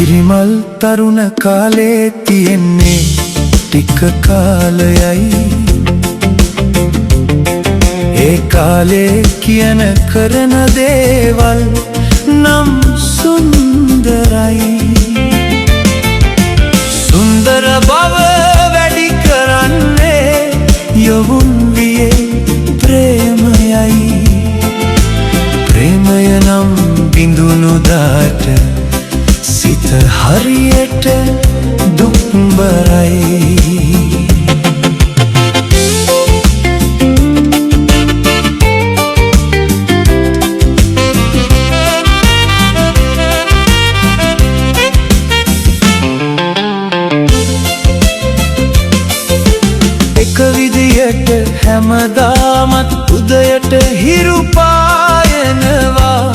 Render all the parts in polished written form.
හිරිමල් තරුණ කාලේ තියෙන්නේ ටික කාලයයි. ඒ කාලේ කියන කරන දේවල් නම් සුන්දරයි. සුන්දර බව වැඩි කරන්නේ යොවුන් වියේ ප්‍රේමයයි. ප්‍රේමය නම් බිඳුණු දාට සිත හරියට දුක්බරයි. එක විදියට හැමදාමත් උදයට හිරු පායනවා.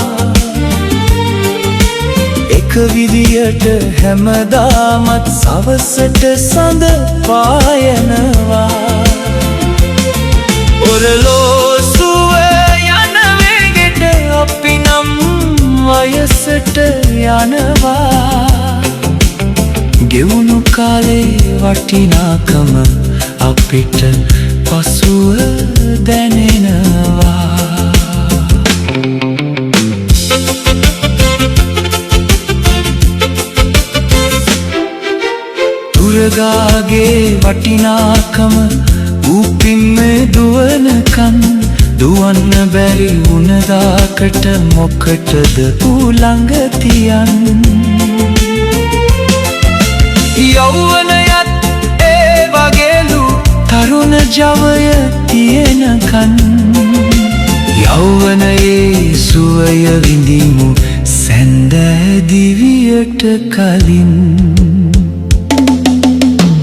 එක විදියට හැමදාමත් සවසට සඳ පායනවා. ඔරලෝසුව යන වේගෙට අපි නම් වයසට යනවා. ගෙවුණු කාලේ වටිනාකම අපිට පසුව දැනෙනවා. තුරගාගේ වටිනාකම උපින්ම දුවනකන් දුවන්න බැරි වුණදාකට මොකටද ළඟ තියන්. යෞවනයත් ඒ වගේලු තරුණ ජවය තියෙනකන්. යෞවනයේ සුවය විඳිමු සැන්දෑ දිවියට කලින්.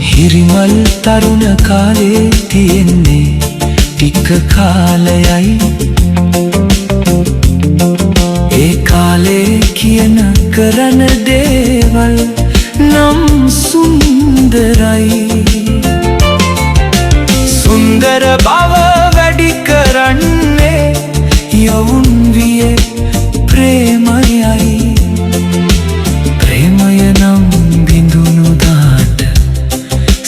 හිරිමල් තරුණ කාලේ තියෙන්නේ ටික කාලයයි. ඒ කාලේ කියන කරන දේවල් නම් සුන්දරයි. සුන්දර බව වැඩි කරන්නේ යොවුන් වියේ ප්‍රේමයයි. ප්‍රේමය නම් බිඳුණු දාට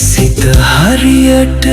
සිත හරියට